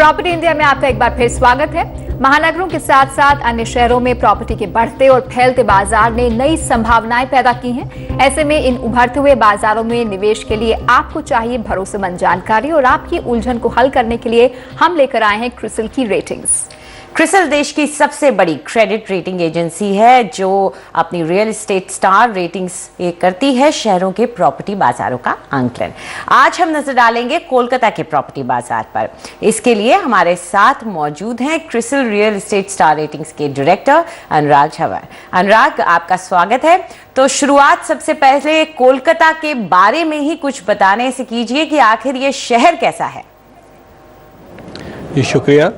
Property India में आपका एक बार फिर स्वागत है। महानगरों के साथ साथ अन्य शहरों में प्रॉपर्टी के बढ़ते और फैलते बाजार ने नई संभावनाएं पैदा की हैं। ऐसे में इन उभरते हुए बाजारों में निवेश के लिए आपको चाहिए भरोसेमंद जानकारी, और आपकी उलझन को हल करने के लिए हम लेकर आए हैं क्रिसिल की रेटिंग्स। क्रिसिल देश की सबसे बड़ी क्रेडिट रेटिंग एजेंसी है जो अपनी रियल एस्टेट स्टार रेटिंग्स करती है शहरों के प्रॉपर्टी बाजारों का आंकलन। आज हम नजर डालेंगे कोलकाता के प्रॉपर्टी बाजार पर। इसके लिए हमारे साथ मौजूद हैं CRISIL real estate star ratings के डायरेक्टर अनुराग झवर। अनुराग, आपका स्वागत है। तो शुरुआत सबसे पहले कोलकाता के बारे में ही कुछ बताने से कीजिए कि आखिर ये शहर कैसा है। जी शुक्रिया।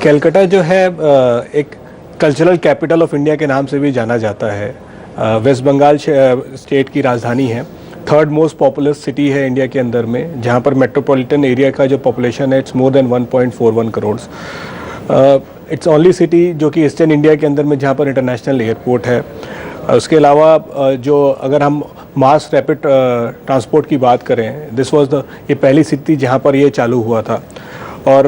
कलकत्ता जो है एक कल्चरल कैपिटल ऑफ इंडिया के नाम से भी जाना जाता है। वेस्ट बंगाल स्टेट की राजधानी है, थर्ड मोस्ट पॉपुलस सिटी है इंडिया के अंदर में, जहां पर मेट्रोपॉलिटन एरिया का जो पॉपुलेशन है it's more than 1.41 crore. It's only city जो कि ईस्टर्न इंडिया के अंदर में जहां पर इंटरनेशनल एयरपोर्ट है। उसके अलावा जो अगर हम मास रैपिड ट्रांसपोर्ट की बात करें, दिस वाज ये पहली सिटी जहां पर ये चालू हुआ था। और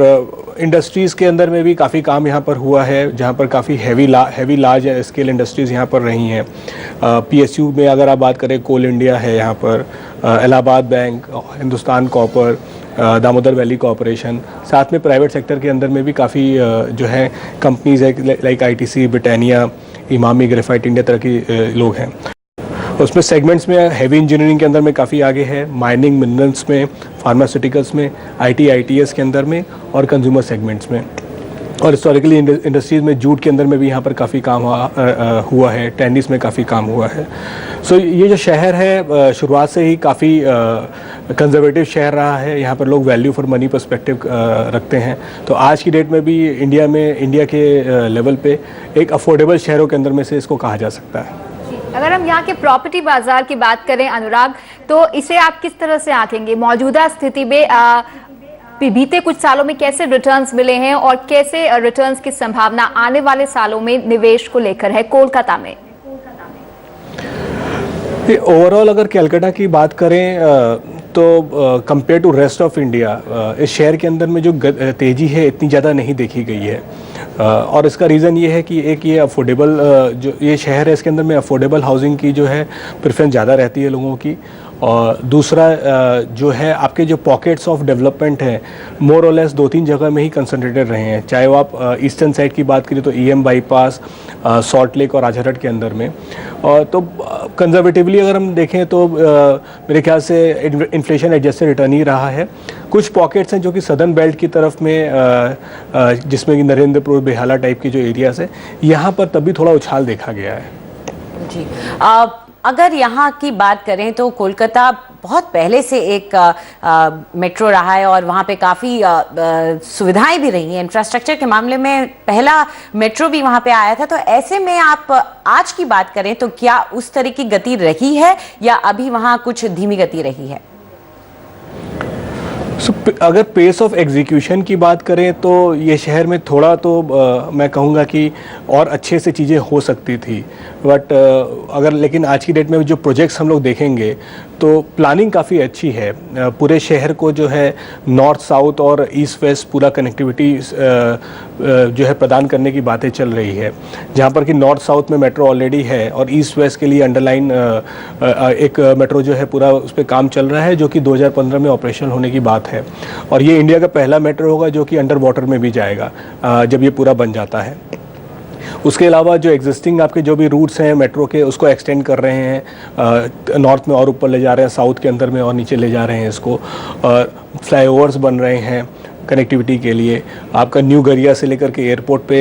इंडस्ट्रीज़ के अंदर में भी काफ़ी काम यहाँ पर हुआ है, जहाँ पर काफ़ी हैवी लार्ज स्केल इंडस्ट्रीज़ यहाँ पर रही हैं। PSU में अगर आप बात करें, कोल इंडिया है यहाँ पर, Allahabad bank, Hindustan copper, Damodar valley corporation, साथ में प्राइवेट सेक्टर के अंदर में भी काफ़ी जो है कंपनीज़ है like ITC, Britannia, Emami, graphite India तरह के लोग हैं। उसमें सेगमेंट्स में हैवी इंजीनियरिंग के अंदर में काफ़ी आगे है, माइनिंग, मिनरल्स में, फार्मास्यूटिकल्स में, IT ITS के अंदर में और कंज्यूमर सेगमेंट्स में। और हिस्टोरिकली इंडस्ट्रीज़ में जूट के अंदर में भी यहाँ पर काफ़ी काम हुआ है, टेनिस में काफ़ी काम हुआ है। सो ये जो शहर है शुरुआत से ही काफ़ी कंजर्वेटिव शहर रहा है। यहाँ पर लोग वैल्यू फॉर मनी पर्सपेक्टिव रखते हैं। तो आज की डेट में भी इंडिया के लेवल पे एक अफोर्डेबल शहरों के अंदर में से इसको कहा जा सकता है। अगर हम यहाँ के प्रॉपर्टी बाजार की बात करें अनुराग, तो इसे आप किस तरह से आंकेंगे? मौजूदा स्थिति में बीते कुछ सालों में कैसे रिटर्न्स मिले हैं और कैसे रिटर्न्स की संभावना आने वाले सालों में निवेश को लेकर है कोलकाता में? ओवरऑल अगर कलकत्ता की बात करें तो compare to rest of India इस शहर के अंदर में जो तेज़ी है इतनी ज़्यादा नहीं देखी गई है। और इसका रीज़न ये है कि एक ये अफोर्डेबल जो ये शहर है इसके अंदर में अफोर्डेबल हाउसिंग की जो है प्रेफरेंस ज़्यादा रहती है लोगों की। और दूसरा जो है आपके जो पॉकेट्स ऑफ डेवलपमेंट है मोर और लेस 2-3 जगह में ही कंसंट्रेटेड रहे हैं। चाहे वो आप ईस्टर्न साइड की बात करें तो EM बाईपास, सॉल्ट लेक और राजारहाट के अंदर में। और तो कंजर्वेटिवली अगर हम देखें तो मेरे ख्याल से इन्फ्लेशन एडजस्टेड रिटर्न ही रहा है। कुछ पॉकेट्स हैं जो कि सदर्न बेल्ट की तरफ में जिसमें कि नरेंद्रपुर, बेहाला टाइप के जो एरियाज़ है, यहाँ पर तभी थोड़ा उछाल देखा गया है। जी, अगर यहाँ की बात करें तो कोलकाता बहुत पहले से एक मेट्रो रहा है और वहाँ पे काफ़ी सुविधाएं भी रही हैं। इंफ्रास्ट्रक्चर के मामले में पहला मेट्रो भी वहाँ पे आया था। तो ऐसे में आप आज की बात करें तो क्या उस तरह की गति रही है या अभी वहाँ कुछ धीमी गति रही है? अगर पेस ऑफ एग्जीक्यूशन की बात करें तो ये शहर में थोड़ा तो मैं कहूँगा कि और अच्छे से चीज़ें हो सकती थी। बट अगर लेकिन आज की डेट में जो प्रोजेक्ट्स हम लोग देखेंगे तो प्लानिंग काफ़ी अच्छी है। पूरे शहर को जो है नॉर्थ साउथ और ईस्ट वेस्ट पूरा कनेक्टिविटी जो है प्रदान करने की बातें चल रही है, जहाँ पर कि नॉर्थ साउथ में मेट्रो ऑलरेडी है और ईस्ट वेस्ट के लिए अंडरलाइन एक मेट्रो जो है पूरा उस पर काम चल रहा है, जो कि 2015 में ऑपरेशनल होने की बात है। और ये इंडिया का पहला मेट्रो होगा जो कि अंडर वाटर में भी जाएगा जब ये पूरा बन जाता है। उसके अलावा जो एग्जिस्टिंग आपके जो भी रूट्स हैं मेट्रो के उसको एक्सटेंड कर रहे हैं, नॉर्थ में और ऊपर ले जा रहे हैं, साउथ के अंदर में और नीचे ले जा रहे हैं इसको। फ्लाईओवर्स बन रहे हैं कनेक्टिविटी के लिए। आपका न्यू गरिया से लेकर के एयरपोर्ट पे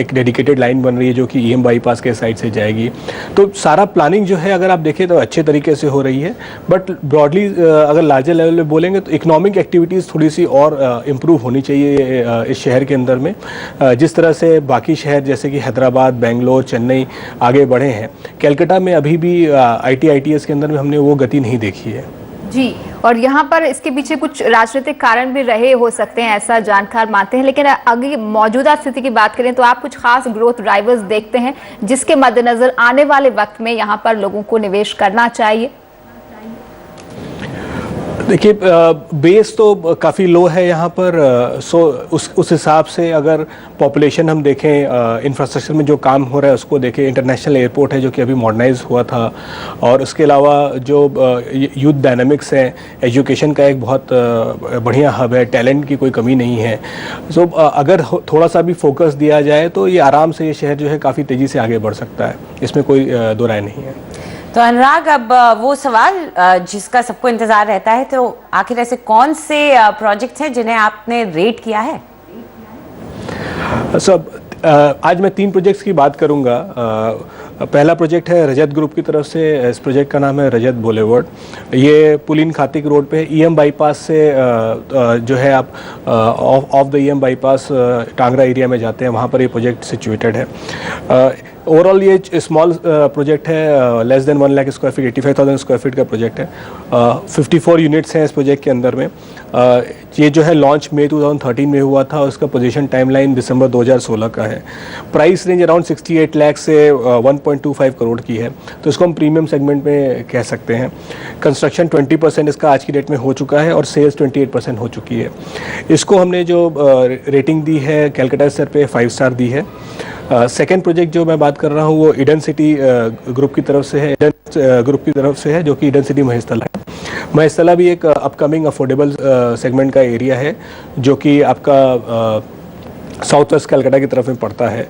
एक डेडिकेटेड लाइन बन रही है जो कि EM बाईपास के साइड से जाएगी। तो सारा प्लानिंग जो है अगर आप देखें तो अच्छे तरीके से हो रही है। बट ब्रॉडली अगर लार्जर लेवल में बोलेंगे तो इकोनॉमिक एक्टिविटीज़ थोड़ी सी और इम्प्रूव होनी चाहिए इस शहर के अंदर में। जिस तरह से बाकी शहर जैसे कि हैदराबाद, बेंगलोर, चेन्नई आगे बढ़े हैं, कलकत्ता में अभी भी IT ITS के अंदर में हमने वो गति नहीं देखी है। जी, और यहाँ पर इसके पीछे कुछ राजनीतिक कारण भी रहे हो सकते हैं, ऐसा जानकार मानते हैं। लेकिन अगर मौजूदा स्थिति की बात करें तो आप कुछ खास ग्रोथ ड्राइवर्स देखते हैं जिसके मद्देनजर आने वाले वक्त में यहाँ पर लोगों को निवेश करना चाहिए? देखिए, बेस तो काफ़ी लो है यहाँ पर। सो उस हिसाब से अगर पॉपुलेशन हम देखें, इंफ्रास्ट्रक्चर में जो काम हो रहा है उसको देखें, इंटरनेशनल एयरपोर्ट है जो कि अभी मॉडर्नाइज हुआ था, और उसके अलावा जो यूथ डायनामिक्स है, एजुकेशन का एक बहुत बढ़िया हब है, टैलेंट की कोई कमी नहीं है। सो अगर थोड़ा सा भी फोकस दिया जाए तो ये आराम से ये शहर जो है काफ़ी तेज़ी से आगे बढ़ सकता है, इसमें कोई दो राय नहीं है। तो अनुराग, अब वो सवाल जिसका सबको इंतजार रहता है, तो आखिर ऐसे कौन से प्रोजेक्ट्स हैं जिन्हें आपने रेट किया है? सब आज मैं 3 प्रोजेक्ट्स की बात करूंगा। पहला प्रोजेक्ट है रजत ग्रुप की तरफ से। इस प्रोजेक्ट का नाम है रजत बोलेवर्ड। ये पुलिन खातिक रोड पे ईएम बाईपास से जो है आप off the EM bypass Tangra area में जाते हैं, वहाँ पर ये प्रोजेक्ट सिचुएटेड है। ओवरऑल ये स्मॉल प्रोजेक्ट है, less than 1 lakh square feet, 85,000 square feet का प्रोजेक्ट है। 54 यूनिट्स हैं इस प्रोजेक्ट के अंदर में। ये जो है लॉन्च मई 2013 में हुआ था, उसका पोजीशन टाइमलाइन दिसंबर 2016 का है। प्राइस रेंज अराउंड 68 लाख से 1.25 करोड़ की है, तो इसको हम प्रीमियम सेगमेंट में कह सकते हैं। कंस्ट्रक्शन 20% इसका आज की डेट में हो चुका है और सेल्स 28% हो चुकी है। इसको हमने जो रेटिंग दी है कैलकाटा स्तर पे 5 स्टार दी है। सेकेंड प्रोजेक्ट जो मैं बात कर रहा हूँ वो ईडन सिटी ग्रुप की तरफ से है। ईडन ग्रुप की तरफ से है जो कि ईडन सिटी महेशतला है। महेशतला भी एक अपकमिंग अफोर्डेबल सेगमेंट का एरिया है जो कि आपका साउथ वेस्ट कैलकाटा की तरफ में पड़ता है।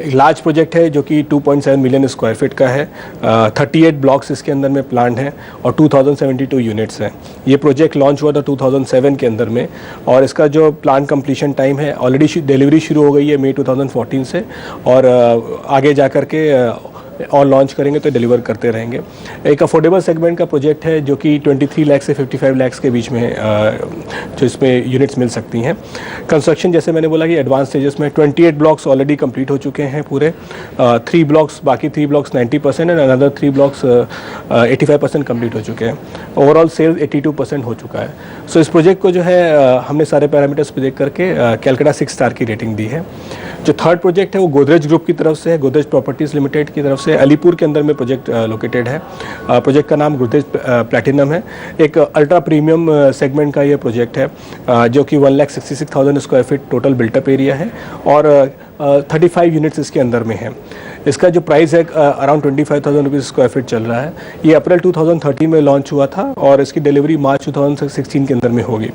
लार्ज प्रोजेक्ट है जो कि 2.7 मिलियन स्क्वायर फीट का है। 38 ब्लॉक्स इसके अंदर में प्लान है और 2072 यूनिट्स हैं। ये प्रोजेक्ट लॉन्च हुआ था 2007 के अंदर में, और इसका जो प्लान कंप्लीशन टाइम है, ऑलरेडी डिलीवरी शुरू हो गई है मई 2014 से, और आगे जा कर के और लॉन्च करेंगे तो डिलीवर करते रहेंगे। एक अफोर्डेबल सेगमेंट का प्रोजेक्ट है जो कि 23 लाख से 55 लाख के बीच में जो इसमें यूनिट्स मिल सकती हैं। कंस्ट्रक्शन जैसे मैंने बोला कि एडवांस स्टेजेस में 28 ब्लॉक्स ऑलरेडी कंप्लीट हो चुके हैं पूरे। 3 ब्लॉक्स, बाकी 3 blocks 90% and another 3 blocks 85% complete हो चुके हैं। ओवरऑल सेल्स 82% हो चुका है। सो इस प्रोजेक्ट को जो है हमने सारे पैरामीटर्स पे देख करके कैलकाटा 6 स्टार की रेटिंग दी है। जो थर्ड प्रोजेक्ट है वो गोदरेज ग्रुप की तरफ से है, गोदरेज प्रॉपर्टीज लिमिटेड की तरफ से। अलीपुर के अंदर में प्रोजेक्ट लोकेटेड है। प्रोजेक्ट का नाम गोदरेज प्लैटिनम है। एक अल्ट्रा प्रीमियम सेगमेंट का ये प्रोजेक्ट है जो कि 1,66,000 square feet total built up area है और 35 यूनिट्स इसके अंदर में है। इसका जो प्राइस है अराउंड 25,000 रुपीज़ स्क्वायर फीट चल रहा है। ये अप्रैल 2013 में लॉन्च हुआ था और इसकी डिलीवरी मार्च 2016 के अंदर में होगी।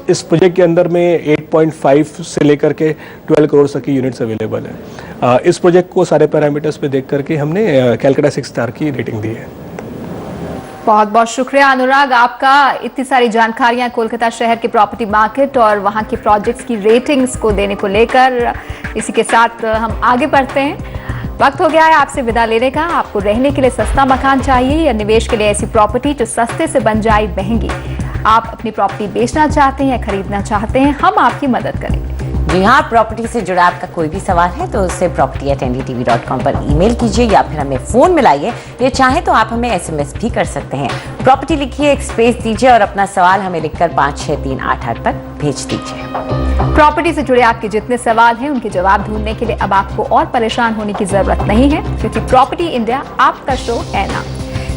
इस प्रोजेक्ट के अंदर में 8.5 से लेकर के 12 करोड़ तक की यूनिट्स अवेलेबल है। इस प्रोजेक्ट को सारे पैरामीटर्स पे देख करके हमने कैलकाटा 6 स्टार की रेटिंग दी है। बहुत बहुत शुक्रिया अनुराग आपका। इतनी सारी जानकारियां कोलकाता शहर के प्रॉपर्टी मार्केट और वहां के प्रोजेक्ट्स की रेटिंग्स को देने को लेकर। इसी के साथ हम आगे बढ़ते हैं। वक्त हो गया है आपसे विदा लेने का। आपको रहने के लिए सस्ता मकान चाहिए या निवेश के लिए ऐसी प्रॉपर्टी जो सस्ते से बन जाए महंगी, आप अपनी प्रॉपर्टी बेचना चाहते हैं या खरीदना चाहते हैं, हम आपकी मदद करेंगे। जी हाँ, प्रॉपर्टी से जुड़ा आपका कोई भी सवाल है तो उससे property@ndtv.com पर ईमेल कीजिए या फिर हमें फोन मिलाइए। ये चाहे तो आप हमें SMS भी कर सकते हैं। प्रॉपर्टी लिखिए, एक स्पेस दीजिए और अपना सवाल हमें लिखकर 56388 पर भेज दीजिए। प्रॉपर्टी से जुड़े आपके जितने सवाल हैं उनके जवाब ढूंढने के लिए अब आपको और परेशान होने की जरूरत नहीं है, क्योंकि प्रॉपर्टी इंडिया आपका शो है ना।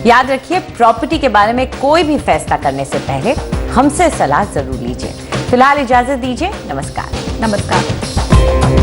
याद रखिए, प्रॉपर्टी के बारे में कोई भी फैसला करने से पहले हमसे सलाह जरूर लीजिए। फिलहाल इजाजत दीजिए। नमस्कार। नमस्कार।